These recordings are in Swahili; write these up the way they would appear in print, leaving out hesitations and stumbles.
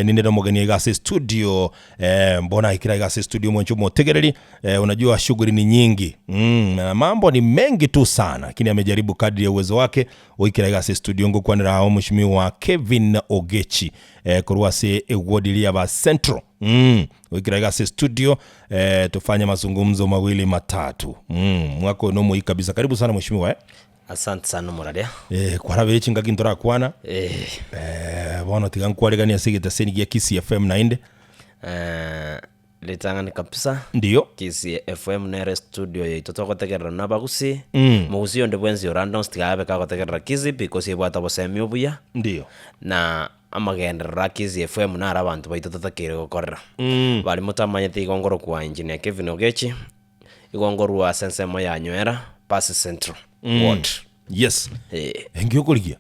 ninde mugeni igase studio mbona ikira igase studio mwencho motegereri unajua shughuli ni nyingi mambo ni mengi tu sana lakini amejaribu kadri ya uwezo wake ikira igase studio ngo kwanira hao mheshimiwa Kevin Ogechi kuruase egwodilia ba Central ikira igase studio tufanye mazungumzo mawili matatu mwako no muyi kabisa. Karibu sana mheshimiwa Asante sana muradia. Kwa rabe chinga kintora kwana. Bono tiga nkwarega ni asigita seni ya Kisi FM na inde. Litanga ni kabisa. Ndiyo. Kisi FM nere studio yetu tokotegerera nabagusi. Mugusi onde bwenzi random stiga abe kakotegerera Kisi because ibwata bosemi obuya. Ndiyo. Na amagendera Kisi FM na abantu baito totakire gukorera. Bali mutamanyete igongoro kwa engineer Kevin Ogechi. Igongoro wa sense moya nywera Pass Central. What? Yes. Engio kurigia.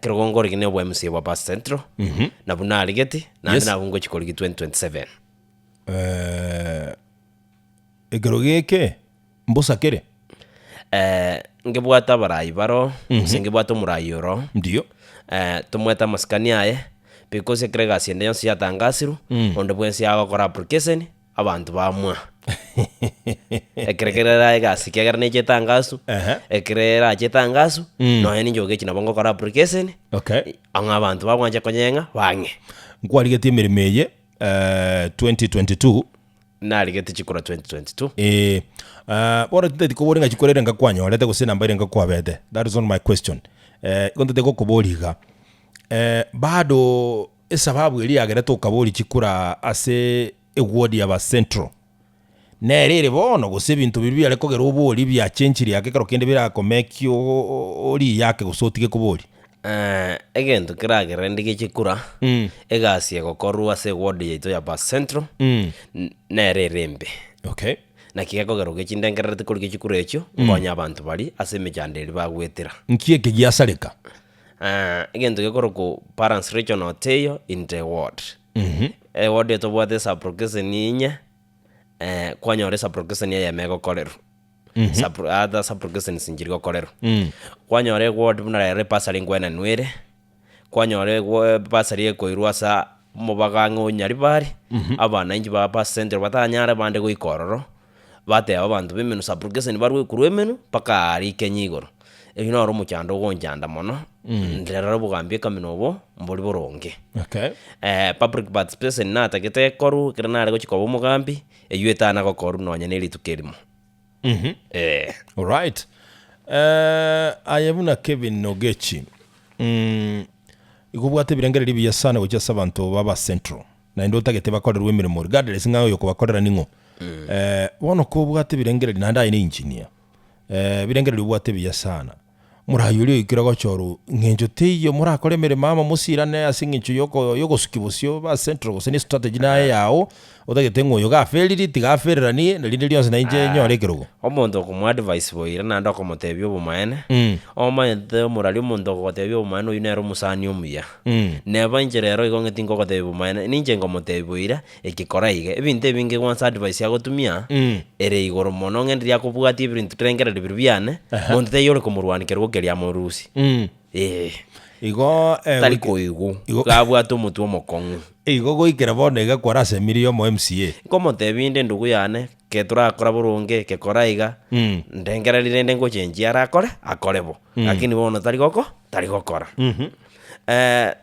Kirogongori kine bwa MC wa Pass Central. Na buna aligeti na yes. Na bungo chikoligi 2027. Egerogeke mbosa kere. Ngebwata barayi baro, singibwata murayi oro. Ndiyo. Tumweta maskani aye because krega siende yonsi yatangasiru onde bwensi agakora application abantu bamwa. Ekerekera igasi kegera neche tangasu ekerera che tangasu no yani njoge kina bongo kora application anga abantu bagwanje konyenga bange nkwarigete miremeye 2022 narigete chikora 2022 bora tete ko boringa chikorera ngakwanya walete gusena mbere ngakwabete. That is on my question. Kontete ko kuboriga bado esababu iri agera to kabori chikura ase egwodi ya ba Central nerere bono gose bintu bibi ariko gero ubori bya chenchiri yake karo kende bira komekyo ori yake gusotige kubori egento kiragera ndige chikura egasie gokorwa se ward yeto ya Pass Central nerere mbe na kigeko gero gichindengerete kuri chikura echo ngonya abantu bari ase mejanderi bagwetera nkiye kigiasareka egento gekoro ku Parents Regional Oteyo in the ward ward yeto bwate sa progression ninya kwanyore sa progression ya mego kolero sa progression sinjirgo kolero kwanyore ward buna re pasali ngwena nwere kwanyore pasali ko irwasa mubagango nyari bari abana inji ba Pass Central batanyara bande go ikororo bate abantu bimenu sa progression barwe kurwemenu paka ari kenyigoro ino ro mucyando gonjanda mono ndera bugambye kaminobo mboli boronge public participation na takete koru kiranare go chikobo mugambi eyuetana go koru nonya neli tukerimo all right. Ayabuna Kevin Ogechi igubwate birengereri biya sana gocha sabanto baba Central na ndo tagete bakorerwe mirimo regardless ngaho yoko bakorera ningo bono ko bwate birengereri nanda ine engineer birengereri bwate biya sana murayuri ikirago choro ngenjo teyo murakoremere mama musirane asingincho yoko sukibusyo ba Central gose ni strategy naye yao odagete ngoyo gaferiri tigafererani nalinde lyonse nainje nyore kirogo omondo ko advice boira nanda ko motebyo bumaene omayete murali omondo ko tebyo bumaene uyinero musani omuya neba injerero igongeti ngo tebyo bumaene ninje ngo motebyo boira ekikora ige ebinte binge once advice yagotumia ere igoro mono ngendri yakubwati ibintu trengera birubiane mondo teyore ko murwanikero geria morusi igo taliko igo gabwato mutu omokongu igo goikera bone gakora semirio mo MCA komo tebinde ndugu yane ketura akora burunge kekora iga ndengera lirende ngo chenji arakore akorebo lakini bono taliko kora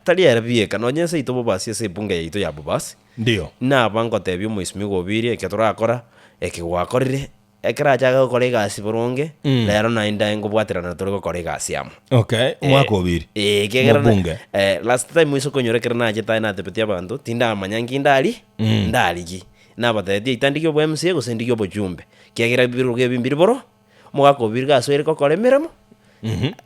tali erabie kanonye se itobo basi se bunge yito ya bubasi ndio na bango tebyo muismi gobirie ketura akora ekigwakorire ekera chaga kolega siboronge lero na inda ngo bwaterana turi ko gasi amo mwaka obiri kegera last time iso konyore kerana jeta na tepetia abantu tinda amanyangi ndali ndaligi na batete itandikyo bwa MC go sendikyo bojumbe kegera biruge bimbiri boro mwaka obiri gaso ere ko kolemeramo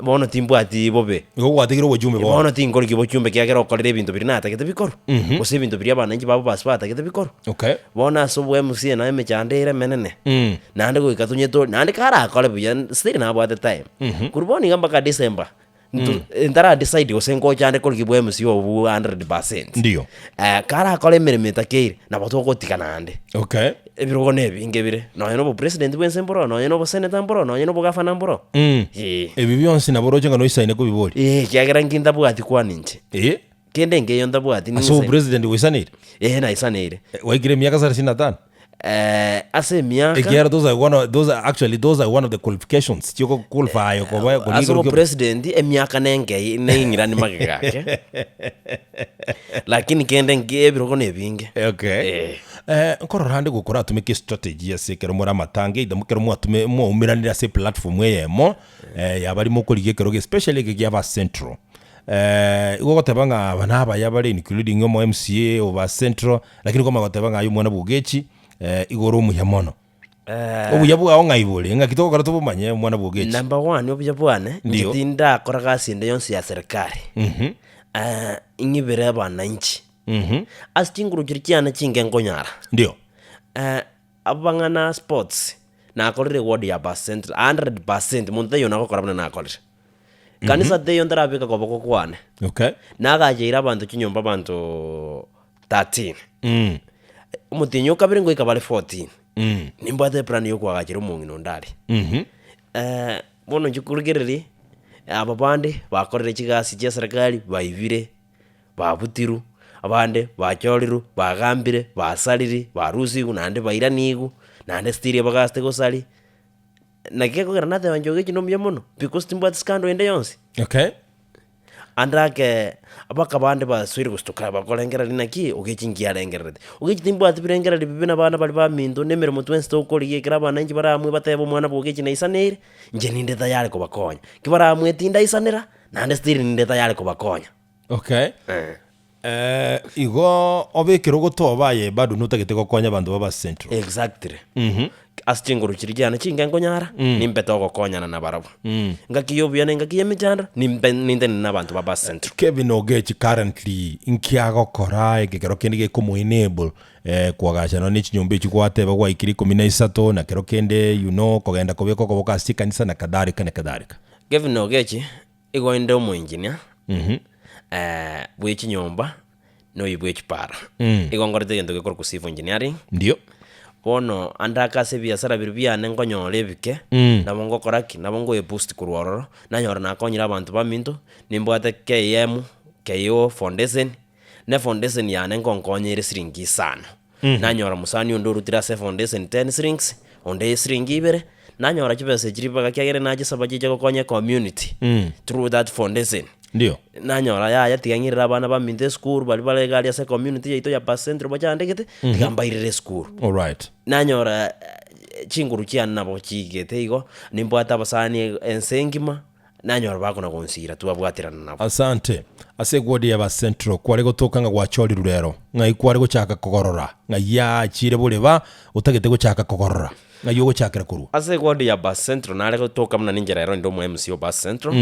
bono timbu ati bobe go gwatigiro bojumbe bono tingori ki bojumbe kegera kolere bintu biri na takete bikoro ose bintu biri abana nji babo baspa takete bikoro bona so bwa MC na emechandere menene nande go ikatunye to nande kara kole buya still na bwa the time kurboni gamba ka December ndara decide osengo chande koliki bwa MC obu 100% ndio kara kole meremeta keire na batoko tikanande ebirogo nebi ingebire no yeno bo president bwensemboro no yeno bo senator mboro no yeno bo gafana mboro ebi byonse na boroje ngano isaine ko bibori kyagera nginda bwati kwa ninje kende ngeyo ndabwati so president wisanire naisanire waigire miaka 35 ase miaka Ekiara, those are one of the qualifications chiko qualify ko ase president emiaka nengei neing'irani magegake lakini kende ngebiroko nebinge okay nkorora ndi gukora atumike strategy ase kero mora matange ida mukero mwatume mwomiranira ase platform yemo yabari mukurigie kero especially ke ba central igogotebanga banaba yabari including mo MCA over central lakini koma gotebanga ayu mwana bugechi igoro muyamono obuya bwa ngaibule ngakitoko karato bumanye mwana bugechi number 1 obuya bwane ngitinda akora gasi nde yonse ya serikali ingibere abananchi astinguru kirkiana chinge ngonyara ndio abangana sports na akorire ward ya percent 100% muntu yo nako korabana na akorire kanisa teyo ndarabika koboko kwane okay nagajeira abantu kinyomba abantu 13 umutinyo kabiri ngo ikabale 14 nimbate plan yo kwagakira umungino ndari bono ngikurgereri aba bandi bakorere kigasi cya serikali bayivire babutiru abande bachoriru bagambire basaliri barusi nande bairanigu nande stiri bagaste gosali nakeko granate banjoge kino myemono because timbwa skando ende yonsi okay andake abaka bande baswiri gustuka bakolengera linaki ogechingia lengerede ogechitimbwa atibirengera libibina bana bali ba mindo nemere mu 20 okoli yekira bana nji baramwe batebo mwana bogechi na isanire nje ninde tayari ko bakonya kibaramwe tinda isanira nande stiri ninde tayari ko bakonya okay igo obekero gotobaye bado nutagete gokonya abandu baba central exactly astinguru kirigana chingengo nyara nimbeto gokonyana na barabo ngakiyobya ngakiyemijanda ninde n'abantu baba central Kevin Ogechi currently inkiago kora egekero kende ko enable kwagachana ni chinyombe chikwateba kwa ikiri 13 na kero kende kogenda kobeko kobokasi kanisa na kadarika Kevin Ogechi igoinde umu engineer bwechi nyomba no ibwechi para igongorete gendo gekora ku civil engineering ndio bono andaka se biasara birubiane nkonyole bike nabo ngokoraki nabo ngo boost kurwororo nanyora nakonyira abantu baminto nimbwate KM KO foundation ne foundation yane ngonkonyere siringi sana nanyora musani ondorutira se foundation 10 strings onde siringi ibere nanyora kibese kiribaga kyagere naje sabaje gokonya community through that foundation ndio nanyora ya tiganyirira abana baminte school bali balega ya se community yaito ya pasentro bajandegete tigambairire school all right nanyora chinguru kiana nabo chigete igo nimbwata basani ensengima nanyora bakona konsira tubabwatirana nabo asante ase gwodi ya ba central kware gotokanga gwachori rurero ngai kware gochaka kogorora ngai ya chire buleba utagete gochaka kogorora ngai gochakira kuru ase gwodi ya ba central nare gotoka mna ninjera ero ndo mu MCO ba central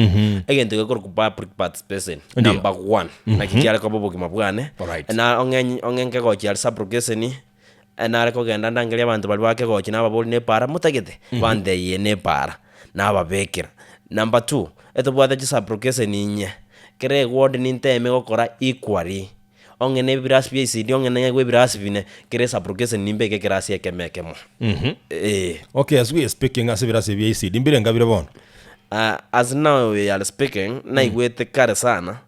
egende gekor ku public participation number 1 na kikyale ko bobo kimabwane na ongenke go kyal subrogation nare ko genda ndangelia abantu bali bake go kina baboli ne para mutagete bande ye ne para na babekira number 2 eto bwada ji subrogation ninye kere ward ninteme gokora equally ongene biras BCD ongene gwe biras bine kere subrogation nimbe ke rasi ekemeke mo okay as we are speaking as biras BCD mbire ngabire bono as now we are speaking na igwete kare sana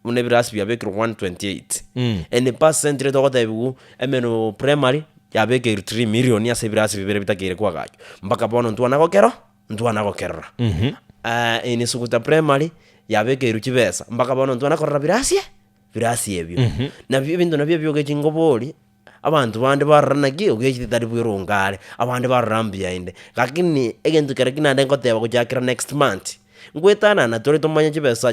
une biras bia bekro 128 and the percentage to gote bu emeno primary ya beke 3 million ya se biras bibere bitakire kwa gacho mpaka bono ntwana gokero ini sukuta primary ya beke ruchibesa mpaka bono ntwana korra birasi ebyo na bintu nabyo byogechi ngoboli abantu bande barranagi ogechi tari bwirungare abande barrambia inde lakini egento kerekina ndengo teba kujakira next month ngwetana na tole tomanya chibesa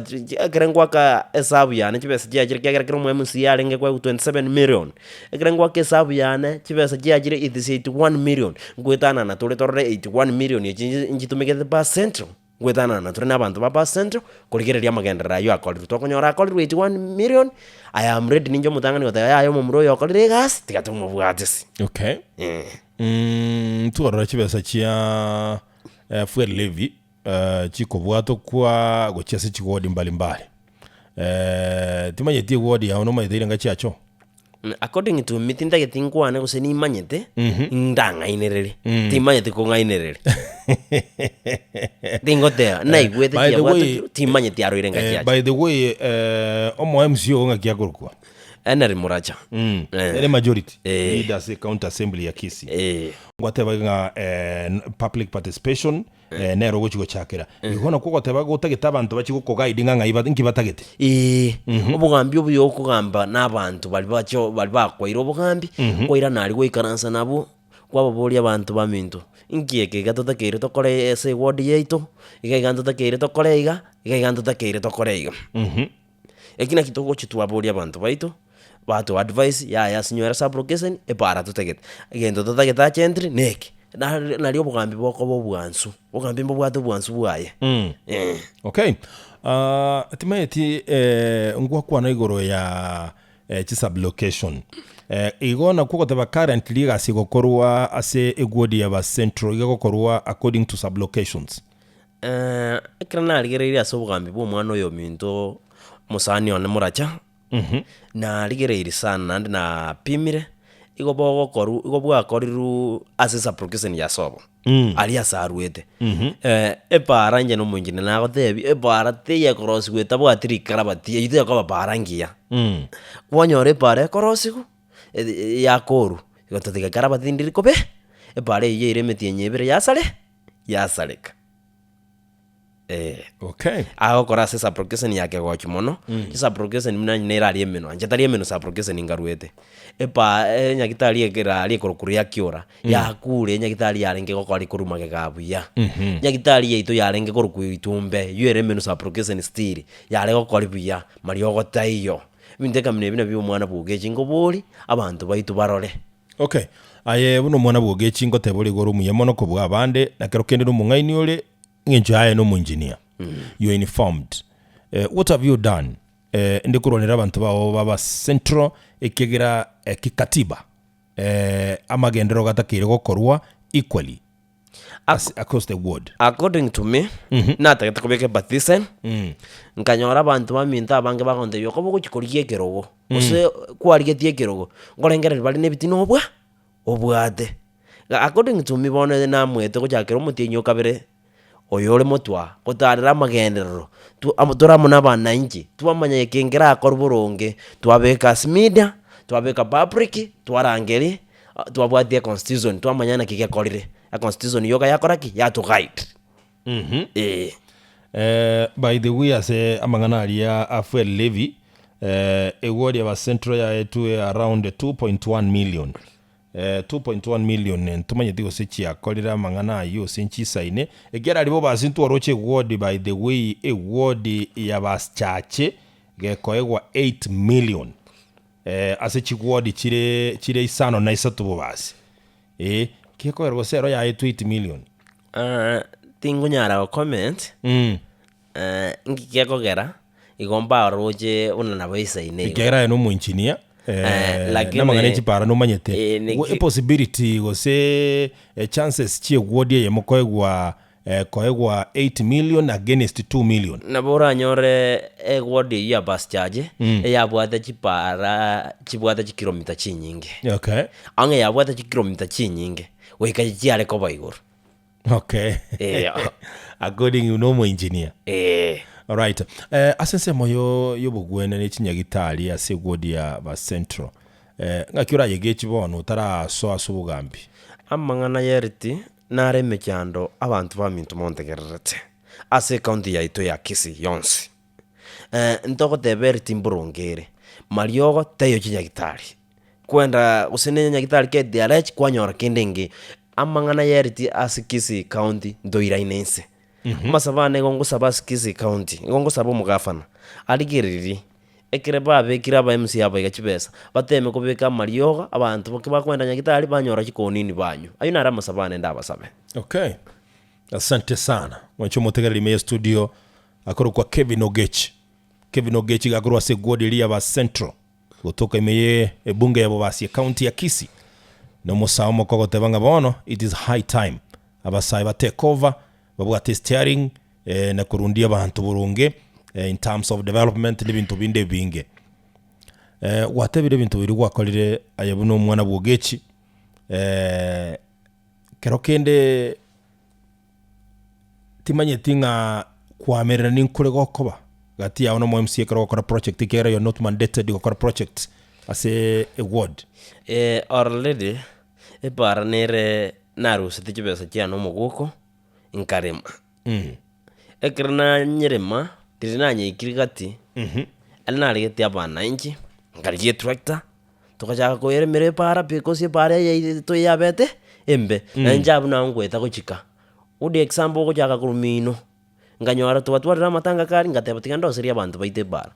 kerengwa ka esabu yana chibesa chakira kira mu MC yalenge kwa 27 million kerengwa ka esabu yana chibesa chakira 81 million ngwetana na tole torre 81 million njitumike the central ngwetana na tole nabantu ba central kuligereria magendera yo akoliru tokonyora akoliru 81 million I am ready ninjo mutangani wata yayo mumuro yo akolire gas tikatumo bwatisi okay tuorora chibesa chia fuel levy chiko bwato kwa gochese chigodi mbalimbali timanyeti wodi ya onoma ithire ngachiacho according to mitinda getingwana guseni manyete ndanga inerere timanyete ko ngainerere tingotea naigwete by the way, kiabwate timanye tiaroire ngakiaje by the way omo MCO ngakiagurukwa eneri muracha ere majority leaders county assembly ya Kisii ngwateba public participation nero gochigo chakera igona ko goteba gutagita abantu bachiguko guide nganga nkibatagete obugambi obuyo okugamba n'abantu bali bakwaire obugambi koira nari goikaransa nabo kwababoria abantu baminto inkieke gatotakeire tokore ese ward yaito igaiga totakeire tokore igaiga totakeire tokore iga ekina kitogo chitwaboria abantu baito batu advice ya sinyora sublocation para tutagete igendo tutageta chentry neki nari obugambi boko bobwansu obugambi bobwatu bwansu bwaye okay timeti ngwa kwana igoro ya sublocation igona kuko teba currently gasigokorwa ase egwodi ya ba central igagokorwa according to sublocations ekirana aligereire ase obugambi bwo mwana oyo minto musani one muracha na aligereire sana nandi na pimire igo bwakoriru ase sublocation ya sobo ali asaruete epara nje no munjine nago tebi epara teye korosi gweta bwatiri karabati yite yakaba parangia wonyore pare korosiku yakoru igotatiga karabati ndiriko be epara iye iremetie nyebere yasaleka okay agokora ase sublocation yake gochi mono sublocation muna nera emeno anje tari emeno sublocation ngaruete nyagitari egera ali korukuria kiora yakure nyagitari yarenge gokori kurumage gabuya nyagitari yeito yarenge koruku itumbe yere emeno sublocation still yare gokori buya mari ogotaiyo bindeka mine bina byo mwana bugechi ngobori abantu baitu barore okay aye buno mwana bugechi ngotebori goru muye mono kubwa abande nakero kende no mungaini ole ngenjo aye no engineer you are informed what have you done ndikuronera abantu bawo baba central ekegera kikatiba amagendero gatakire gokorwa equally across the world according to me natagete kubeke batisen nkanyora abantu baminta abange bagonde yoko bugukikorie kerogo ose kwarigetie kerogo ngorengere bali nebitino obwate according to me bone namwete gochakera omutinyo kabere oyore motwa gotarira amagenderero turamuna abana inji twamanya ekengera akora buronge twabeka media twabeka public twarangeri twabwatie constitution twamanyana kike korire a constitution yoga yakoraki yatuguide by the way ase amangana ya Afuel Levy eward ya central ya etu around 2.1 million 2.1 million tumanye digo sechi akorira mangana yo senchi saine egera alibo basintu oroche ward by the way ward ya baschache gekoegwa 8 million ase chigward chire isano na isatu bobasi kiko ergo sero ya 8 million tingu nyara comment ngikekogera igomba roje unana boisaine igera no engineer namangane chipara no manyete possibility gose chances chie gwodie yemokoegwa koegwa 8 million against 2 million nabora nyore gwodie ya bus charge yabwata chipara chibwata kilomita chinyinge okay ange yabwata kilomita chinyinge weka chiare ko baigoro okay according you know engineer all right asense moyo yobugwene ne chinyagitari ase gwodia ba central ngakira yegechi bono tara so asubugambi amangana yeriti nare mechando abantu bamintu montegererete ase county yaito ya Kisii yonsi ntoko teberiti mburongere mariogo teyo chinyagitari kwenda usene nyagitari ke dialect kwanyora kendenge amangana yeriti ase Kisii county ndoira inense masabane gongo sabas Kisii county gongo sabo mugafana aligiriri ekire babe kiraba MC aba igachibesa bateme kubeka marioga abantu bakwenda nyagitari banyora kikonini banyu ayuna ara masabane ndabasabe okay asante sana mwacho motegera lime studio akoro kwa Kevin Ogechi gakoro ase godilia ba central kutoka imeye ebunge ya bobasi county ya Kisii no musamo koko tebanga bono it is high time abasai ba take over babwate steering na kurundia abantu burunge in terms of development n'ibintu binde binge watebire bintu biri gwakorire ayabuno mwana bwogechi kero kende timanye tinga kwamerera ninkure gokoba gati ya ono MCA karo gukora project ikera you're not mandated gukora project as a ward already bara nere narusi tikibesa cyano muguko inkarema ekrana nyerema tirinanye ikirigati alina rigeti abana inji ngariye tractor tukajaka koyere mere para because para ya to yabete embe nanjabu na ngweta kuchika udi example kujaka kurumino nganyora tubatwarira matanga kari ngatebatika ndoseri abantu baite bara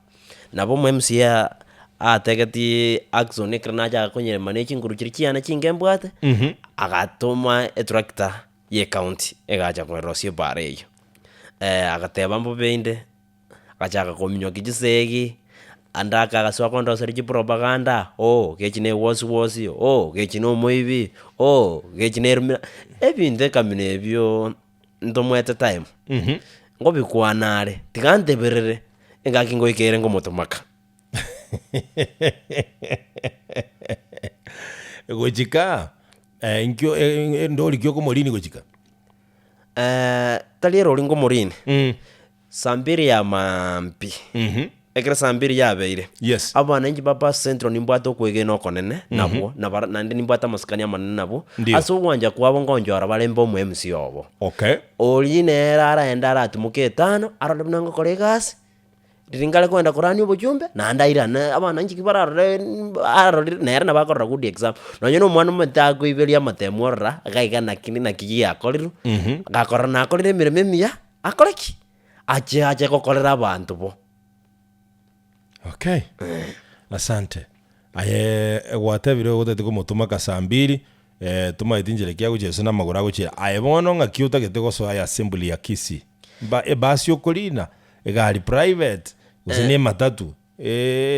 nabo MCA ategeti action ekrana jaka konyere manechi ngurukiri cyana kingembwate agatoma tractor ye county egaja kwerosie bara eyo agateba mbobende akachaka kominyo kijisegi andaka agaswa kondo seriji propaganda kechine wosi kechine moivi kechine ebinde kamine ebyo ndomwete time ngobi kwanare tigante berere engakingo ikere ngomotomaka gochika inkyo ndoli kyo komorini gochika taliero lingo morini sambiri ya mampi ekera sambiri ya beire yes abana inji papa central nimbwato kwege no konene nabo nandi nimbwata maskania manene nabo aso wanja kwabo ngonjora balembo mu MC obo okay oline rara endara atumuke 5 arode nango kolegas ringale kwenda korani obujumbe na ndaira abana inji kibarare arode nera nabakora good exam nonyo mwana mutago ibelia matemorra gaiga nakini nakigi akoliru gakora nakolire mirememia akoleki aje kokolera abantu bo okay asante aye gwatebire gutete kumutuma kasambiri tuma itinjire kya gujeso na magura guchira aye bono ngakiuta gitego so ya assembly ya Kisii basi okolina egari private usine matatu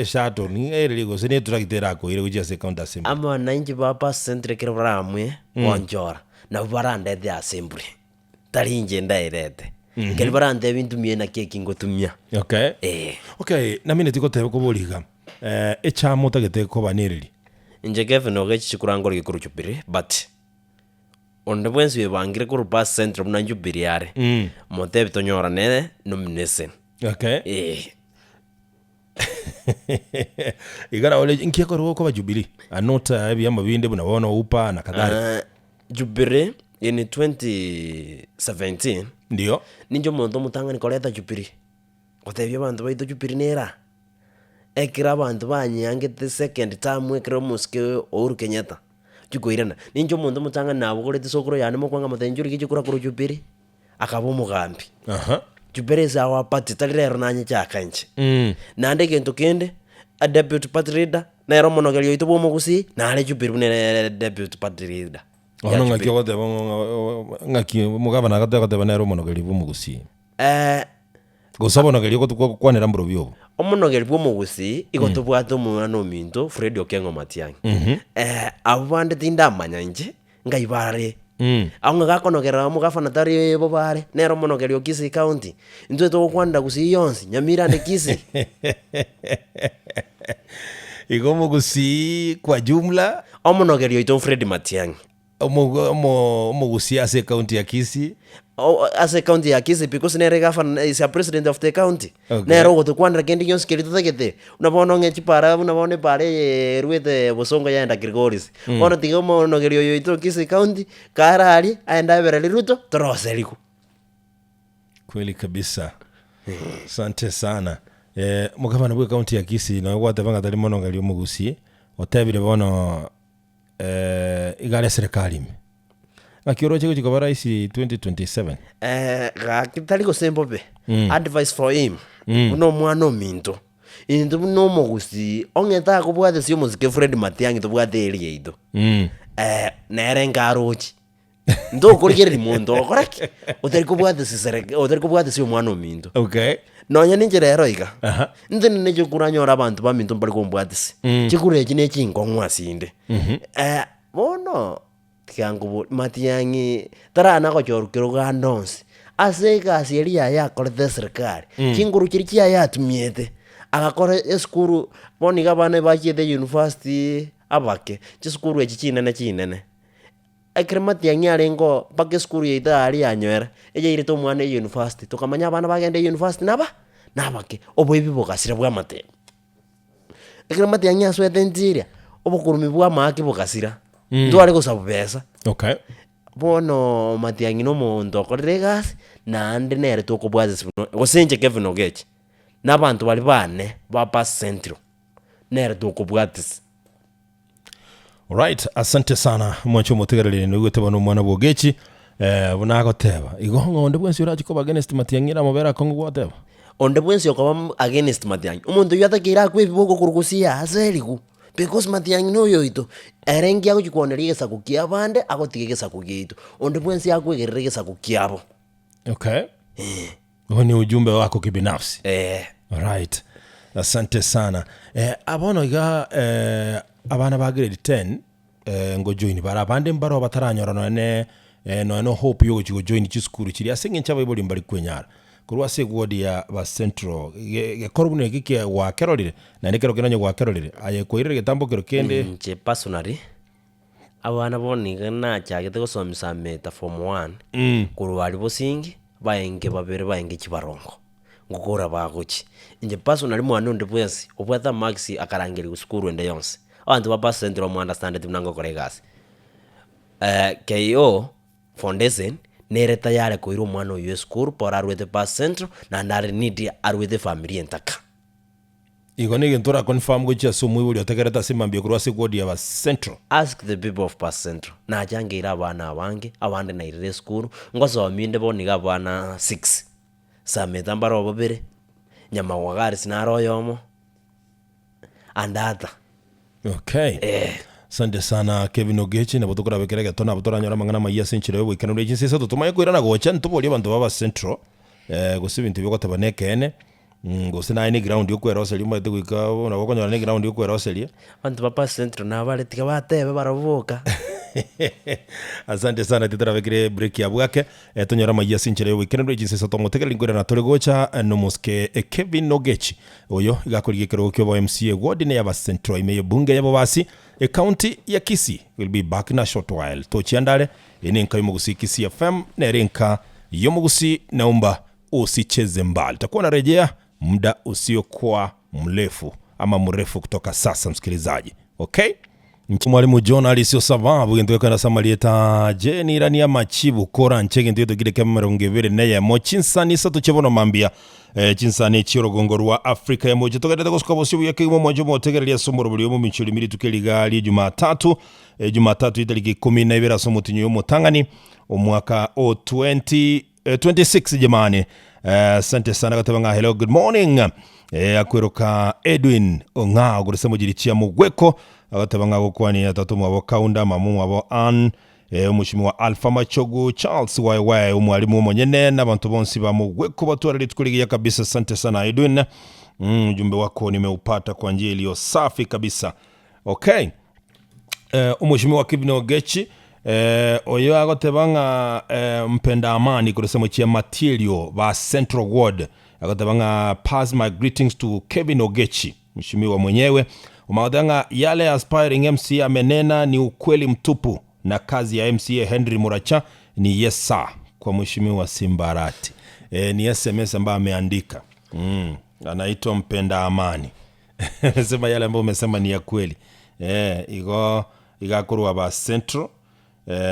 shato ni erego sine turakitera ko ire gujese county assembly ama nanji papa centre kiramwe onjora na barande the assembly tarinje ndairete kelbarande bintu miena keki ngotumia okay okay na mine tikotebe ko boliga echamo tagete ko baniriri nje keve no gechi kurango gikuru chupiri but onde bwensi bangire ku bus center na njubiri yare motebi tonyora ne nomination okay igara ole inkiako ro ko bajubili anota ebi amabinde bunabona upa na kadari jubiri in 2017 ndio ninjo muntu mutanga nikoleta jubiri otebye abantu baito jubiri nera ekira abantu banyangete second term ekira muske Uhuru Kenyatta jukoirana ninjo muntu mutanga nabo kolete sokoro yani mokwanga matenjuri kijikura kuru jubiri akabo mugambi jubiri za wa party talire nanye chakanje nande gento kende a deputy party leader na ero monogelio itubo mugusi na ale jubiri ne deputy party leader ono ngakyo gote ngaki mugabana gate bana ero monogeli bumugusi gusabona geli ko kwanera mbro byo omonogeli bumugusi igotubwato mwana minto Fred Okengo Matiang'i abande tinda manyanje ngaibare aunga gakonogera mugafana tari bo bare nero monogeli Kisii county ntwe to kwanda gusi yonsi nyamira ne Kisii igomo gusi kwa jumla omonogeli ito Fred Matiang'i omugusi ase county ya Kisii ase county ya Kisii because nere gafana is a president of the county nero goto kwanda kendi yonsi kelito tegete unabona ngechi para unabona pare ruete bosongo yaenda Gregoris ono tigo monogeli yo ito Kisii county karali aenda bere Ruto toroseliku kweli kabisa asante sana mugabana bwa county ya Kisii no gwatebanga tari monogeli omugusi otebire bono igale serikali akioro chiko chiko baraisi 2027 kitali ko sembobe advice for him uno mwana minto into no mogusi ongeta ko bwate sio muzike Fred Matiang'i to bwate eri ido nere ngarochi ndo korigeri mundo koraki oteri ko bwate sisere oteri ko bwate sio mwana minto okay nonya ninje rero iga ndene nejo kuranyora abantu ba minto mbali ko bwate chikure chine chingo ngwasinde bono tiangu Matiang'i tarana ko chorukiro gandonsi ase kasi elia ya kolete serikali chinguru chirikia ya tumiete agakora eskuru boni gabane bachiete university abake chiskuru echi chinene ekere matiang'i arengo mpaka esukuru yaito ari yanywera eyairete omwana university tokamanya abana bagenda university nabake oboibi bokasire bwa matemo ekere matiang'i aswete ntiria obokurumi bwa maaki bokasira ntware gosaba besa Okay. bono matiang'i na omonto okorire egasi naende nere tokobwata gosenche Kevin Ogechi n'abanto bari bane ba Pass Central nere tokobwatisi. Alright, asante sana mwancho mutegerere nugute bano mwana bwogechi bunagoteba igo ngonde bwensi urachi ko against matiangira mobera kongo gwateba Onde bwensi okoba against matiang'i omonto yatakira akwebi boko kurugusia aserigu because matiang'i no yoito erengi agochikoneria egesaku kia bande agotiga egesaku giito onde bwensi akwegerera egesaku kiabo. Okay. Huo ni ujumbe wako kibinafsi. Alright, asante sana. Abono iga abana ba grade 10 ngo join bara bande mbaro bataranyora no hope yo go join chiskuru chiri asinge nchaba iboli mbali kwenyara kurwa se wodi ya ba Central gekorubune gike wa kerolire na nekero kenanyo wa kerolire aye koirire getambo kero kende nche personally abana boniga nachagete gosomisa meta form 1 kurwari bosingi baenge babere baenge kibarongo ngukora bagochi nje personally mwana onde bwesi obwata max akarangeri gusukuru ende yonse abantu ba Pass Central mu understand tunango koregasi KO foundation nere tayari koiro mwana oyo esukuru por arwete Pass Central na ndare nidi arwete family entaka igo nige ntora confirm go chia sumu uri otegereta simambye kurwa se wodi ya ba Central. Ask the people of Pass Central na jangira abana abange abande na irire skuru ngosominde boniga abana 6 sameta mbaro babere nyama wagari sinaro yomo andata. Okay. Sande sana Kevin Ogechi na botokora bekerega tona botoranyora mangana maiya senchire we kanure jinsi seto tumaye kwirana gocha ntuboli abantu baba Central gusi bintu byo gatabanekene gusi na any ground yo kwera oseli mu ete gwika na gokonyora any ground yo kwera oseli abantu baba Central na bale tika batebe baravuka. Asante sana titara bekire break ya bwake tonyora maiya senchire we kanure jinsi seto mutegeli ngora na tole gocha no muske Kevin Ogechi oyo igakoriye kero kyo ba MCA ward ne ya ba Central ime bunge yabo basi county ya Kisii will be back in a short while. Tochiandale ininka yomugusi Kisii FM nerinka yomugusi naomba usicheze mbali. Takuwa narejea muda usiokuwa mrefu ama mrefu kutoka sasa msikilizaji. Okay? Mwalimu John alisio sababu ngendo kana samalieta je ni irani ya machibu kora nchege ndio gide kamera ngevere naye mochinsani sato chebono mambia chinsani chiro gongorwa Afrika ya moja toka dada koska bosibu yake mo moja motegerelia somoro buli mu michuli miri tukeligali Jumatatu italiki 10 somo tinyo mo tangani omwaka o 2026 jamani. Asante sana katabanga hello good morning akwiruka Edwin onga gurisemo jirichia mugweko abatabanga gokwani atatu abo kaunda mamu abo an umushimi wa Alpha Machogu Charles YY umwalimu omonyene n'abantu bonsi bamugweko batwara litkuligia kabisa. Asante sana Edwin, ujumbe wako nimeupata kwa njia iliyo safi kabisa. Okay, umushimi wa Kevin Ogechi oyo agotebanga mpenda amani kurisemo chia material ba Central Ward agotebanga pass my greetings to Kevin Ogechi mshimiwa mwenyewe umawadanga yale aspiring MC amenena ni ukweli mtupu na kazi ya MCA Henry Muracha ni yesa kwa mheshimiwa Simbarati. Ni SMS ambayo ameandika. Anaitwa mpenda amani. Sema yale ambayo umesema ni ya kweli. Igakurwa ba Central.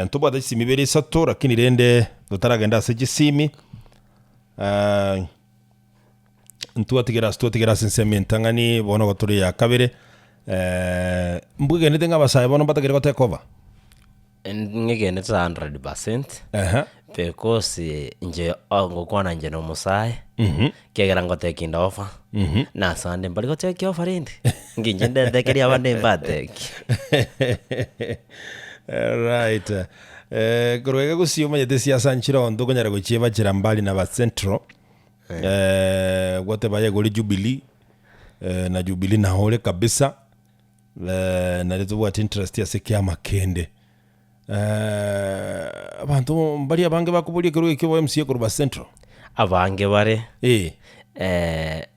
Ntuba da simibere sato lakini rende dotaragenda sejisimi. Ntuatigera sinsemi ntangani bono goturi ya kabere. Mbuge nitenga basaye bono batakira ko take over. Ngegene 100% because nje ngokwana nje no musaye kegera ngoteka inda offer na sande mbali goteka offer rindi nginje ndekeri abande mbadeki. Right. Kurwega gusiyuma yete siasa nchiro ndogonyara gochieba chira mbali na ba Central. Wote baye goli Jubilee na Jubilee na hole kabisa. Na lezo what interest ya sekia makende. Abantu mbali abange bakubulie kero ikiwa MCA kuru ba Central. Abange bare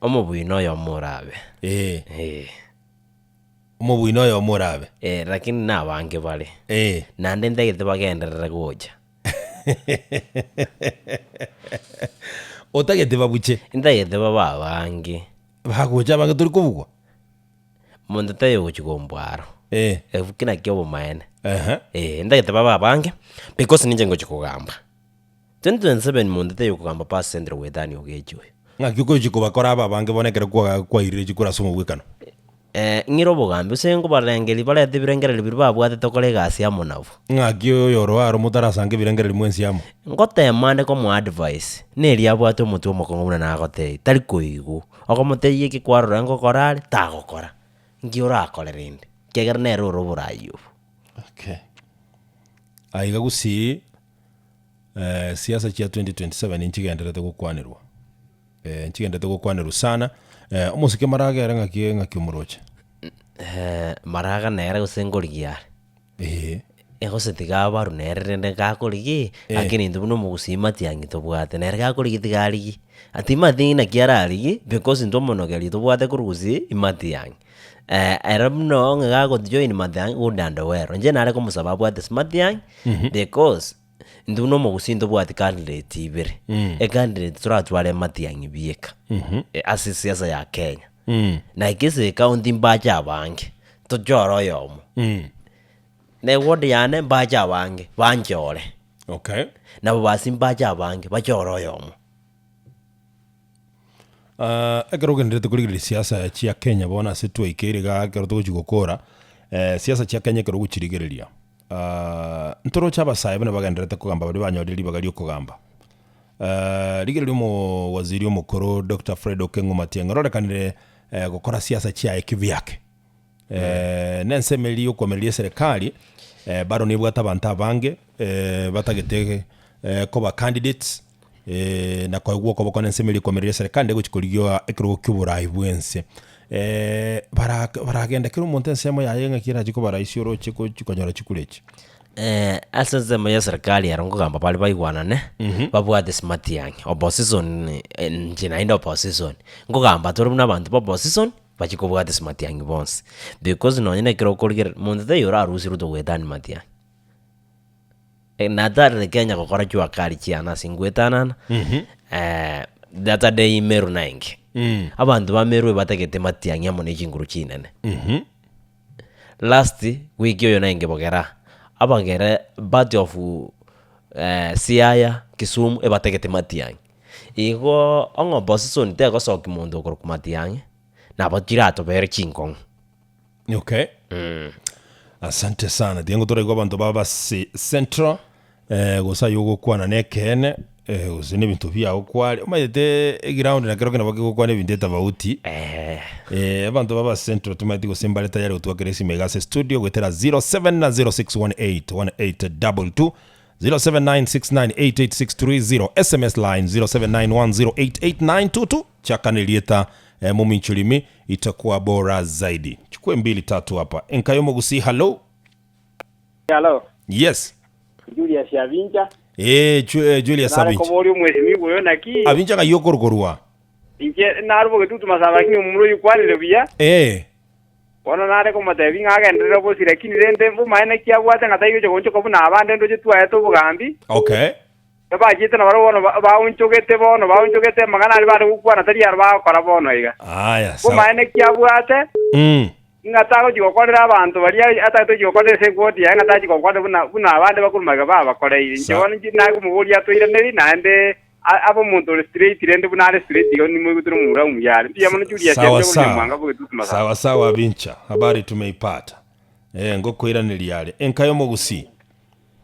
omubwino yo murabe. Umubuino yo morabe. Lakini na bange bale. Nande ndagete bagenderera goja. Otagete babuche. Ndagete baba bange. Bagoja bange turi kuvugwa. Mundu tayo guchikombwaro. Evukina kyo maene. Ndagete baba bange because ninje ngochikugamba. 2027 mundu tayo kugamba pass central wethani ogejoyo. Ngakiko chikubakora aba bange bonekere kwa irire chikura somo gwikano. Ngiro bogambe usengo barengeri barete birengereri birubabwate tokore gasi amo nabo. Ngakyo yoro aro mutarasange birengereri mwensi amo. Ngotemande ko mu advice neri abwate omuntu omukongomuna na agote tari kuigu okomoteye kikwarora ngokorari tagokora ngiora akolerinde kegera nero roburayo. Okay. Aiga gusi siasa chia 2027 nchigenderete gukwanirwa. Nchigendete gukwanirwa sana. Umusike maraga era ngakimoroche. Maraga nera usengorigiare. Egose tigaba runerende gakorigi akini nduno mugusima tiangi tobwate nera gakorigi tigarigi. Atima thina kiararigi because ndomonogeri tobwate kurugusi imati yangi. Era mno ngago join matang udanda wero. Nje nare ko musaba bwate smart yangi because nduno mugusindo bwate candidate ibere. Candidate turatware mati yangi bieka. Asisiasa ya Kenya. Na ikise county mbaja bange tojoro yomo. Ne wodi yane mbaja bange banjore. Okay. Na basi mbaja bange bajoro yomo. Ekero gendete kurigiri siasa chia Kenya bona setwa ikeriga ekero tugukora siasa chia Kenya ekero guchirigereria. Ntoro chaba saibe na bagenderete kugamba bari banyoreri bagari okugamba. Rigeri mo waziri omukuru Dr. Fred Okengo Matiang'i rorekanire gukora siasa chia ekivyake. Nensemeli ukomereria serikali baro nibwata abantu abange batagete koba candidates na kwa guo koboko nensemeli ukomereria serikali ndego chikorigyo ekiro kyuburayi bwense. Baragenda kiro montensemo yayenga kira chiko baraisioro chiko chikonyora chikulechi. Asenze ya serikali yarongo gamba pali baigwanane babwate smart yangi opposition njina ndo opposition ngogamba turi n'abantu opposition bachikobwate smart yangi bonse because no nyine kiro korigera mundu te yora arusi ruto gwetani matia natare Kenya kokora chwa kali chiana singwetanana data day meru nangi abantu bameru bategete mati yangi amone chinguru chinene last week yo nangi bogera abangere part of Siaya Kisumu ebategete matiangi igo ongo opposition te gosoki mundu okoro kumatiangi na batirato bere chinkong. Okay. Asante sana diengo tore go bantu baba central gosa yugo kwana nekene usine bintu bya okwali umayete ground na kero kena bakikwana bindeta bauti abantu baba central tumati go sembale tayari utwakeresi megase studio gwetera 0706181822 0796988630 SMS line 0791088922 chakanelieta muminchulimi itakuwa bora zaidi. Chukue 2-3 hapa. Enkayomo gusi hello. Hello. Yes. Julius Abinja. Julius Abinja. Nako muri mwezi migo naki. Abinja ga yokorugorwa. Inje narubo getutu masaba kini mumuro yukwalire biya. Wono nare ko matabi ngagendera bo sirakini rende mbu maene kya bwata ngatayigo goncho ko buna abande ndo jetwa eto bugambi. Okay. Aba jite na baro wono baunchogete magana ali bado gukwana tari arba kora bono iga. Aya sawa. Bo maene kya bwata. Ngatago jikokorera abantu bari atato jikokorera segoti ya ngataji kokorera buna abande bakurumaga baba koreye. Njone nago mubuli atoire neri nande abo muntu straight rende buna straight yo nimwe guturu mura umyari. Pia mwana Julia cyangwa mwanga bo gutuma. Sawa sawa Abincha. Habari tumeipata. Ngokwira niliale. Enkayomo gusi.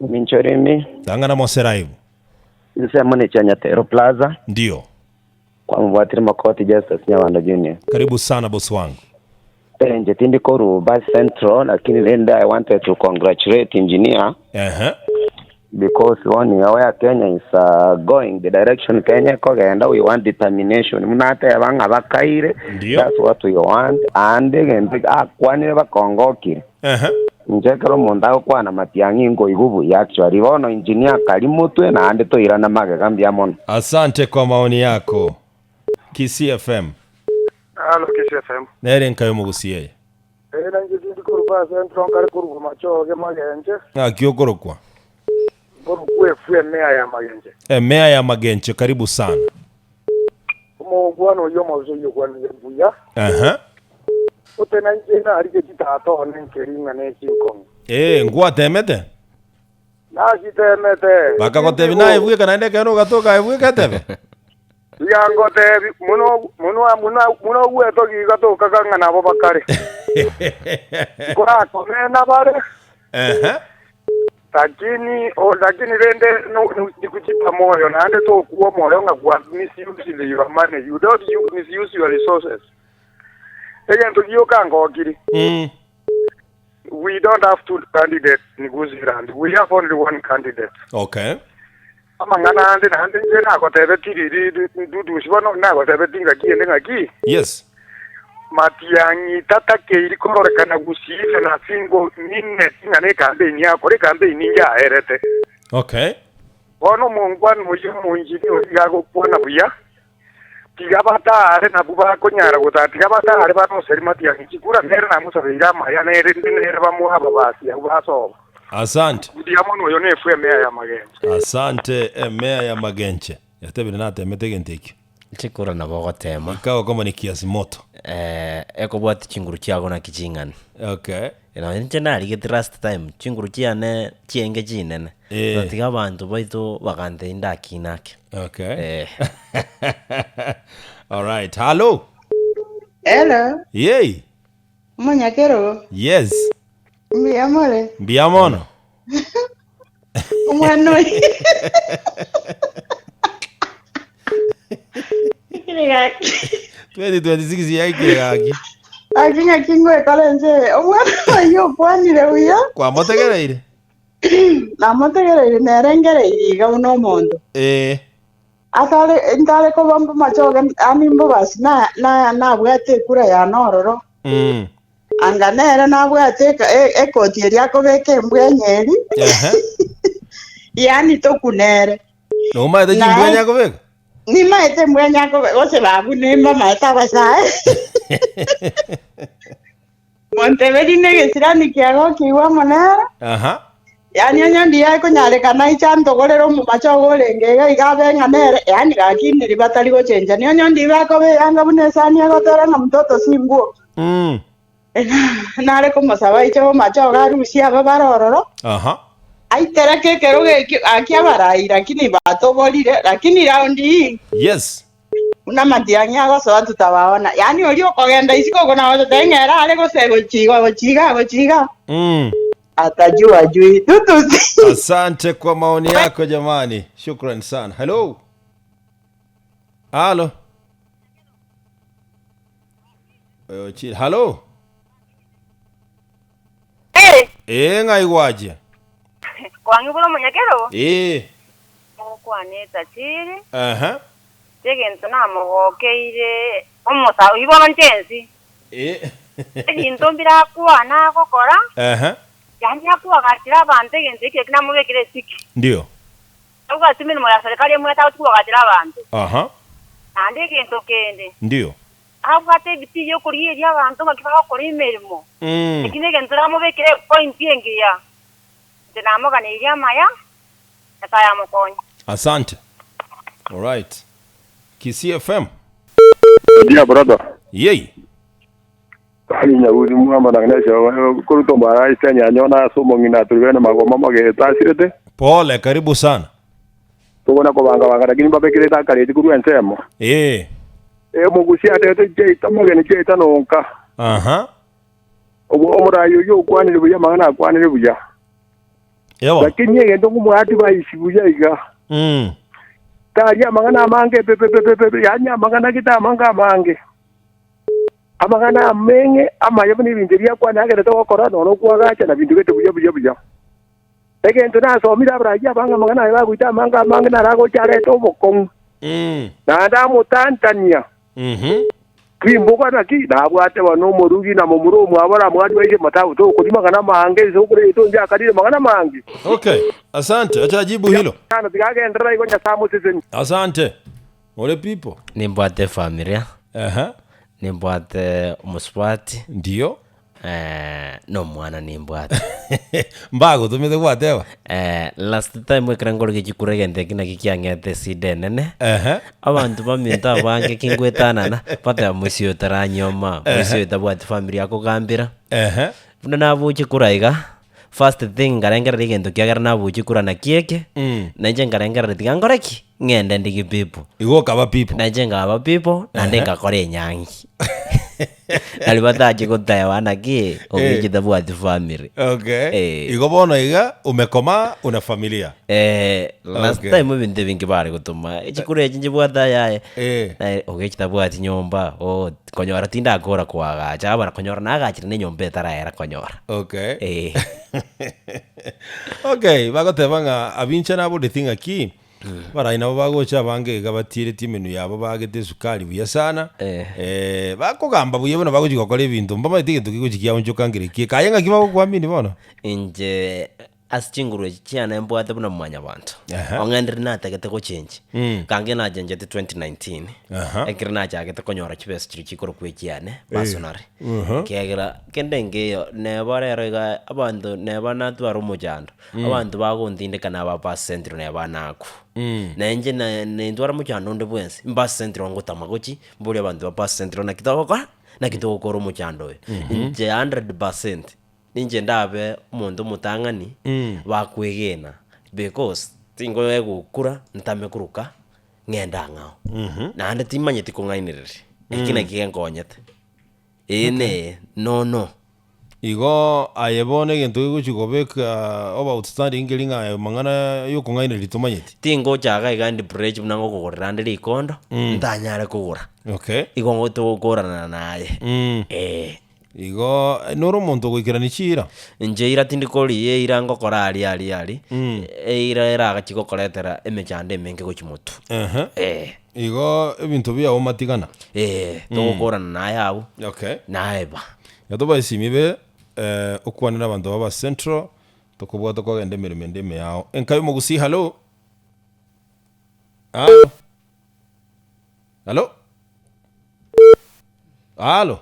Minchoremi. Tangana moseraibu. Nisema ni Chanyatero Plaza. Ndio. Kwa mwatiri Makoti Justice Nyawanda Junior. Karibu sana boss wangu. Nje tindi koru Bus Central, lakini Linda I wanted to congratulate engineer. Because one ya Kenya is going the direction Kenya kogenda we want determination. Munate yabanga bakaire. That's what we want. And again akwanire bakongokire. Njekero mondago kwana matiangi ngo igubu actually bono engineer kali mutwe na ande to irana magagambia mono. Asante kwa maoni yako. Kisi FM. Hello Kisi FM. Nere nkayo mugusiye. Nangezi. Ruba Central kari kuru machoge magenje. Kiokorokwa. Kuru fue mea ya magenje. Mea ya Magenche, karibu sana. Mugwano yo mauzo yo kwani buya. Utena njena arike titato nenkeringa nechinkong. Ngwa temete. Nasi temete. Baka kotebi na ivuke kana ende kero gatoka ivuke katebe. Yango tebi muno weto gigatoka kanga nabo bakare. Kora komena bare. Lakini rende nikuchipa moyo na ande to kuwa moyo nga kwa misuse your money. You don't misuse your resources. Again, to you can go giri. We don't have two candidates in Guziland. We have only one candidate. Okay. Amangana ande na ande na ko tebe kiri du shibano na ko tebe tinga ki. Yes. Matiangi tata keiri korore kana gusise na singo ninne tinga ne campaign ya kore campaign ya erete. Okay. Ono mungwan munjini odigago pona buya. Tigabata are na buba konyara gota tigabata are ba no serimati angi kura nere na musa bira maya nere nere ba muhaba basi abaso. Asante. Ndiamono yo ne fue mea ya Magenche. Asante mea ya Magenche. Yatebi na temete genteki. Chikura na bogo tema. Ikawa kama ni kiasi moto. Eko bwati chinguru chiago na kichingani. Okay. Nche nari get last time chinguru chiane chienge chinene. Tiga abantu baitu bakante indaki nake. Okay. All right. Hello. Hello. Yay. Munyakero. Yes. Mbiamore. Mbiamono. Umwanoi. Kirigaki. 2026 yaikirigaki. Akinya kingwe kalenje. Umwanoi yo kwanire uya. Kwa motegereire. Na motegereire nerengereire ga uno mondo. Atale ndale ko bamba machoga animbo basi na bwate kura ya nororo. Anganera na bwate ekoti eryako beke mbwenyeri. Yani to kunere. No maete jimbwenya ko beka. Ni maete mbwenya ko ose babu nemba maeta basae. Montevedi negesirani kiago kiwa monera. Yani nyondi yako nyale kana ichanto golero mu machogo lengega igabenga nere yani gakini libatali go chenja nyondi bako be yanga bunesani agotora na mtoto singuo. Nare ko masaba icho machogo arusia babarororo. Aitera kekero akiabaraira lakini batobolire lakini raundi. Yes. Una mandianya go so tutabaona yani olio kogenda isiko kona wote tengera ale go sego chiga. Atajua jui tutusi. Asante kwa maoni yako jamani. Shukrani sana. Hello. Hello. Hello. Ngaigwaje. Kwangibula munyakero? Mukwaneta chiri. Tegento namugokeire omusa ibona ntensi. Ebintombira kwana kokora. Yani akuwagatira abantu egento iki kinamubekire siki. Ndio. Uga imirimo ya serikali emwe atakuwagatira abantu. Andi egento kende. Ndio. Abwate biti yo kuri eri abantu bakibaho kuri imirimo. Ikine egento namubekire point yengiya. Ndinamugana iri amaya. Ataya mukonyi. Asante. All right. Kisii FM. Dear brother. Yay. Halinya uri muhamba nagnesha kuruto mara isenya nyona somo ngina tulwena magoma mageta sirete. Pole, karibu sana. Tubona ko banga lakini babekire takale dikuru ensemo. Mugusi atete jeita magene jeita nonka. Omurayo yo kwanire buya mangana kwanire buya. Yawa. Lakini yenge ndo kumwati bayisibuya iga. Tari mangana mange pepe yanya mangana kita manga mange. Amagana menge amayabuni bindiria kwa nagere to gukora no kwagacha na bindu bete buya. Egento na so mira braja banga magana ba guita manga na rago chare to bokong. Na da mutantania. Kwimbuka na ki na bwate bano murugi na mumuro mwabara mwadi waje matabu to kudi magana mange so kure to nja kadire magana mange. Okay, asante. Acha jibu hilo. Kana tigaga ndra igonya samu sisen. Asante. Ole people. Nimbwate familia. Nimbwate muswati. Ndio. No mwana nimbwate. Mbago tumete gwatewa. Last time wekera ngoro gikikura gente kina kikiangete side nene. Abantu baminta bange kingwetanana pata musio taranyoma. Musio tabwati family yako gambira. Funa nabuchi kuraiga. First thing ngarengera rigendo kiagera nabuchi kura na kieke. Na nje ngarengera tigangoreki ngende ndigi people. Igo kaba people. Na nje ngaba people na ndenga kore nyangi. Nalibataje kutaewa na ki ogiji tabwati family. Okay. Igo bono iga umekoma una familia. Last time binte bingi bari gutuma ikikure ekinje bwata yae. Ogiji tabwati nyomba konyora tinda akora kwaga chabara konyora nagachire ne nyomba etaraera konyora. Okay. Okay, bagotebanga abinche nabo dithinga ki. Baraina bagocha bange gabatire timenu yabo bagete sukari buya sana. Bakogamba buye bono bagochika kore ibintu mbaba tigeto kiguchikia onchokangire ki kayenga kibago kwamini bono. Inje asichingurwe chiana mbwate buna mwanya bantu. Ongendri nategete ko change. Kange na jenjete 2019. Ekira na chagete konyora chibes chikoro kwekiane personally. Kegera kendenge yo ne barero abantu ne banatwara umujando. Abantu bagondinde kana ba pass center ne banaku. Na nje ne ndwara mujando nde bwensi. Pass center ngotamagochi mbuli abantu ba pass center na kitoko koro mujando. Nje 100%. Ninje ndabe umuntu mutangani bakwegena because tingo egukura ntamekuruka ngenda ngao na ande timanye tikungainirire ikina kigengonyete no igo ayebone gento giguchigobeka outstanding ngelinga mangana yokungainirire tumanyeti tingo chaga igandi bridge munango kugurira ndiri ikondo ntanyare kugura igo ngoto gukorana naye igo noro muntu gwikira ni chira njeira tindikori ira ngokora ali ira era agachikokoretera emechande menge gochimutu igo ebintu bya omatigana tokorana naye abo naeba yatoba isimibe okwanira abantu baba central tokubwata ko gende mirime yao enkayo mugusi hello Halo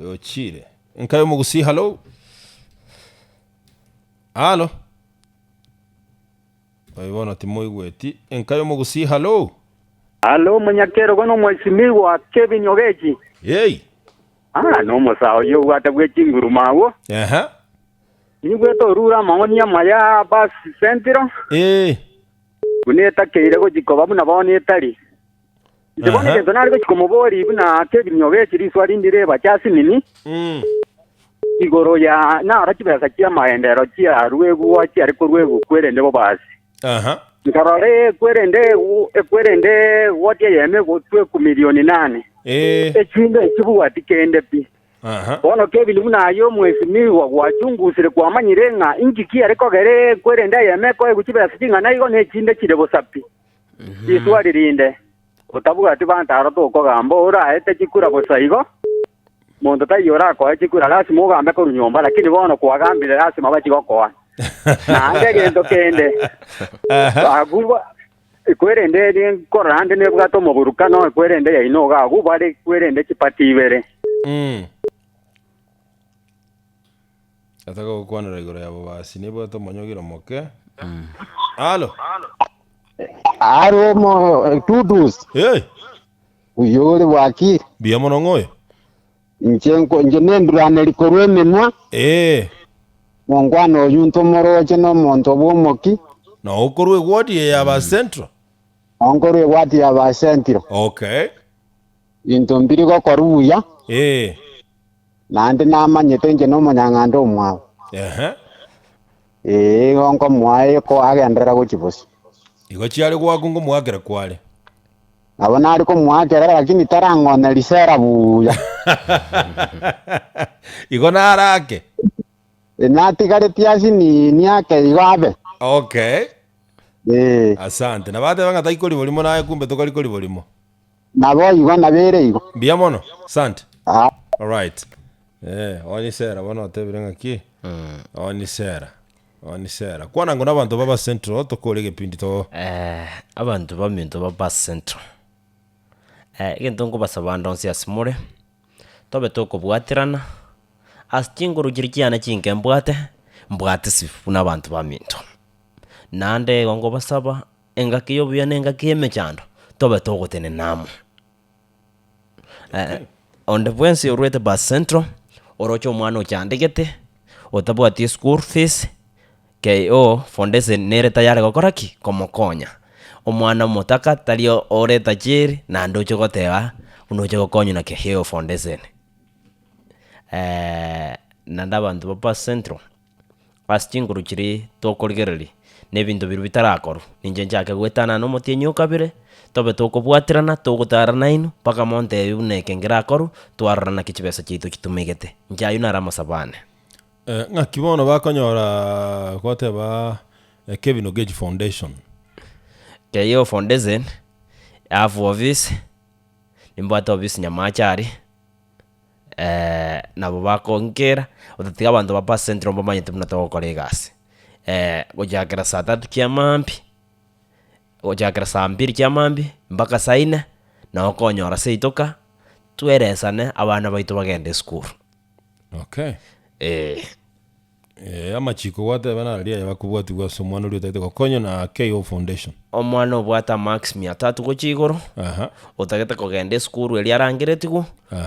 Oyo chile. Nkayo mugusi hello. Oyo timoi gweti. Nkayo mugusi hello. Hello munyakero gono mwesimiwa Kevin Ogechi. No musao yo wata gwechinguru mawo. Nigweto rura maonia maya bus center. Kuneta keire gojikoba buna bone tari. Ndibone kento nari gochikomobori buna Kevin Ogechi riswari ndireba cyasi nini. Igoro ya na arachibesa kia maendero kia ruegu wachi ariko ruegu kwerende bo basi. Nkarore kwerende wati yeme gotwe ku milioni 8. Echinde chibu watikende pi. Bono Kevin buna yo mwezi miwa wachungusire kwa manyirenga ingiki ariko gere kwerende yeme ko guchibesa kinga na igo ne chinde chirebo sapi. Iswari rinde. Utabuga ati bantara to ko gambo ora ete chikura bosaigo mondo tayora ko chikura lazima ugambe ko runyomba lakini bono kwa gambire lazima bachikokoa na ngegendo kende agubwa kwerende ni korande ne bwato muburuka no kwerende ya inoga agubwa ari kwerende chipatibere ataka kwanira igoro yabo basi ni bwato monyogira moke mo tudus uyore waki bia monongoyo nje nendurane likorwe menwa mongwano yunto moroche no monto bomoki na okorwe wadi ya ba central onkorwe wadi ya ba central into mbiri go koruya nande namanyete nje no monyangando mwawo onko mwae ko agendera gochibosi igo chiare gwakungo mwakera kwale abona ariko mwakera lakini tarangona lisera buya igo narake natigare tiasi ni yake iwabe asante na bate banga taikoli bolimo naye kumbe tokali koli bolimo nabo igo nabere igo bia mono asante all right oni sera bono tebirenga ki oni sera kwana ngona abantu baba central tokolege pindi to abantu baminto baba central igento ngo basabanda onsi asimure tobe toko bwatirana as chinguru chiana chinke mbwate sifu n'abantu baminto nande gongo basaba engakiyo buya nengakieme chando tobe togotene namu onde bwensi urwete bus central orocho mwana ochandegete otabwati school fees KO foundation nere tayari gokoraki komokonya omwana motaka talio oreta chiri na ndocho goteba unocho gokonyo na KO foundation nanda abantu bapa central pasinguru chiri tokorigereri nebintu biru bitarakoru ninje njake gwetana no motienyo kabire tobe tokobwatirana togotarana ino paka monte yuneke ngirakoru twarana kichibesa chitu kitumigete njayu narama sabane ng'akibono bakonyora goteba Kevin Ogechi Foundation KO foundation afu office nimbata office nyamachari nabo bakongera otatiga abantu bapa central mbamanyete muna togokora egasi gojakera saa 3 kiamambi gojakera saa 2 kiamambi mpaka saa 4 na okonyora seitoka tweresane abana baitu bagende school. Okay. Amachiko wateba naria bakubwati gwa somwana uri utaite gokonyo na KO Foundation omwana obwata max 300 gochigoro otagete kogende school eri arangiretigu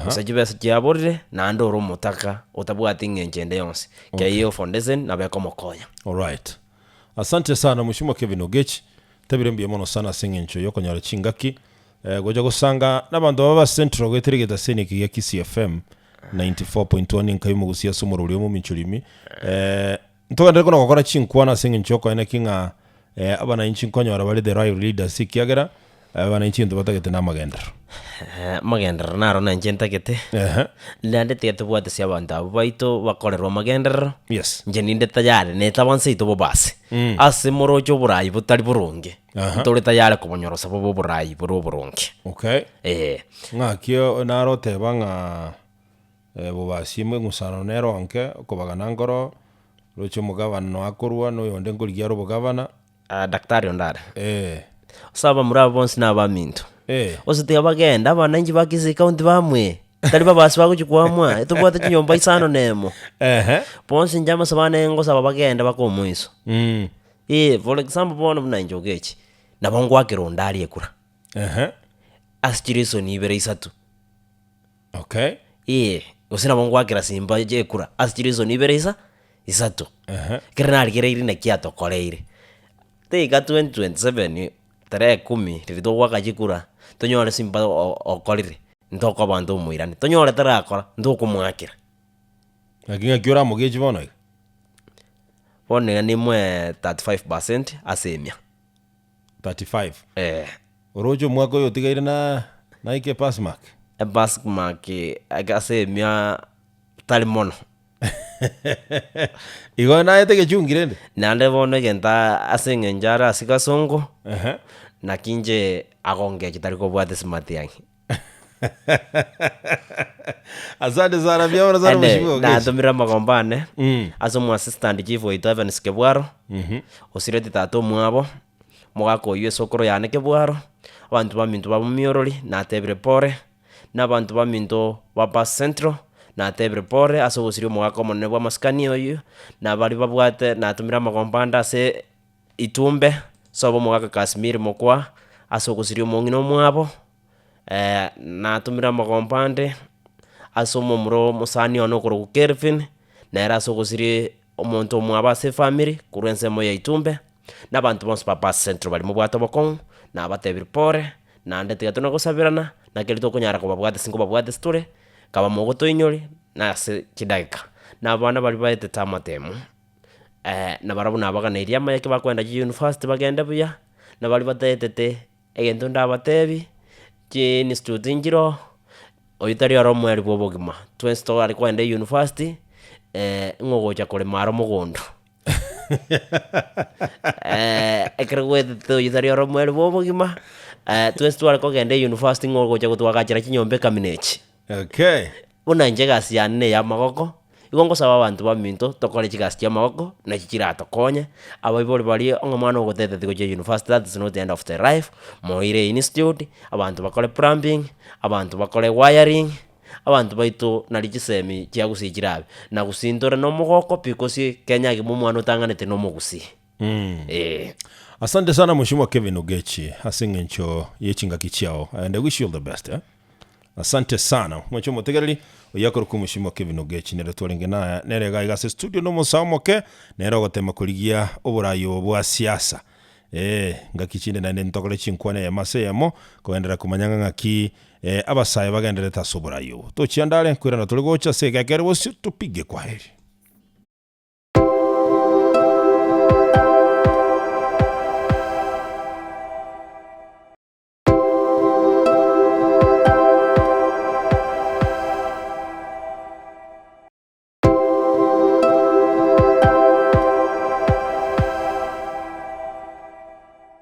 osachibesa chiaborire na ndoro mutaka otabwati ng'enchende yonse KO Foundation na beko mokonya. All right, asante sana Mheshimiwa Kevin Ogechi tabire mbiye mono sana sing'encho yokonyora chingaki goja gusanga n'abantu baba central gwetirigeta seniki ya KCFM 94.1 nkayimo gusia somoro uri mu minchurimi ntoga ndeko nakokora chinkwana sing'encho ko ene kinga abana inchi nkonyora bali the right leaders sikiagera abana inchi ndo batagete na magendera naro na njenta gete lande teto bwate sia abantu abo baito bakorerwa magendera yes nje ninde tayari ne tabanse ito bobase ase morocho burayi butari burunge tole tayari kubonyorosa bobo burayi burunge. Okay. Ng'akio naro tebanga bobasimwe ngusano nero anke kobagana ngoro rocho mugabana no akorwa no yonde ngorigia ro bugabana daktari ondare saba murabo bonsi nabaminto ositiga bagenda abana inji bakizi county bamwe tali babasi bakuchikwamwa etobwata chinyomba isano nemo bonsi njama sabana ngo saba bagenda bakomuiso for example bono mnanjo Ogechi nabongo akirondari ekura asitiriso ni ibere isatu. Okay. Osina bongo akira simba je kura asitiriso ni ibere isatu kirenari kireiri na kiato koreire teiga 2027 tere 10 rito wakajikura tonyore simba okorire ndoko bantu muirani tonyore tarakora ndoko mwakira akinga kiora Ogechi bono ni mwe 35% asemia 35 orojo mwako yotigaire na ike passmark passmark agasemia talimono igo na yete gechungirende nande bono genta aseng'enjara asikasongo na kinje agonge kitari kobwate smart yangi asante sana byabona sana Mheshimiwa Ogechi na tumira magombane asomo assistant chief wa Evan Skebwaro osirete tato mwabo mogako yue sokoro yane Kebwaro abantu baminto bamumiorori na tebre pore na abantu baminto bapa central na tebre pore asogosirio mogako monne bwa maskani oyu na bali babwate na tumira magombanda se itumbe sobo mogaka Kasmir mokwa asogosirio mongino mwabo na tumira magombande asomo muro musani ono koro Kelvin na era asogosirie omonto mwaba se family kurense moya itumbe na bantu bonse papa central bali mubwato bokon na batebiri pore na ndete gatona gusabirana na kelito kunyara ko babwate singo babwate story kaba mogoto inyori na se kidaika na bana bali baite tamatemu na barabu na baga neria mayake bakwenda university bagenda buya na bali batetete egento ndabatebi ni student njiro oyitari aro mweri bobogima twensto ari kwenda university ngogocha kole maro mugondo ekrewete to yitari aro mweri bobogima twensto ari kogenda university ngogocha gutwagachira chinyombe kaminechi. Okay. Una njega siane ya magoko igongo saba abantu baminto tokore chigasi ya magoko na chichira tokonye abaiboli bali ongamwana ogotete tigoje university that is not the end of the life moire institute abantu bakole plumbing abantu bakole wiring abantu baitu nari chisemi chia gusichirabe na gusindora no mogoko because Kenya gimumwana utanganete no mogusi. Asante sana Mheshimiwa Kevin Ogechi asingencho yechinga kichao and I wish you all the best. Asante sana Mheshimiwa Tegereri uyakoro ku Mheshimiwa Kevin Ogechi nere twaringe na nere gaigase studio no musamoke nere gotema kurigia oburayo bwa siasa ngakichinde na ntokole chinkwane ya maseyamo koendera kumanyanga ngaki abasaye bagendere tasoburayo to chiandale kwira na tuligocha sega kerwo tupige kwa heri.